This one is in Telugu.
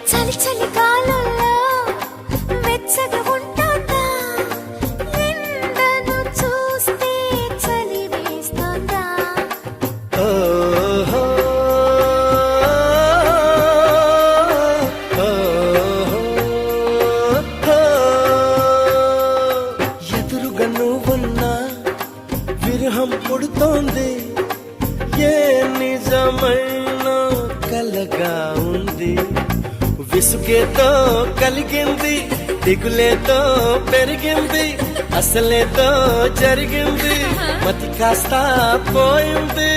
చలి చలి కాలంలో వెచ్చగా ఉంటుందా, ఎండను చూస్తే చలి వేస్తుందా. ఎదురుగా నువ్వున్నా విరహం పుడుతోంది, ఏ నిజమైన కలగా ఉంది. విసుగేతో కలిగింది, దిగులేతో పెరిగింది, అసలేతో జరిగింది, మతి కాస్త పోయింది.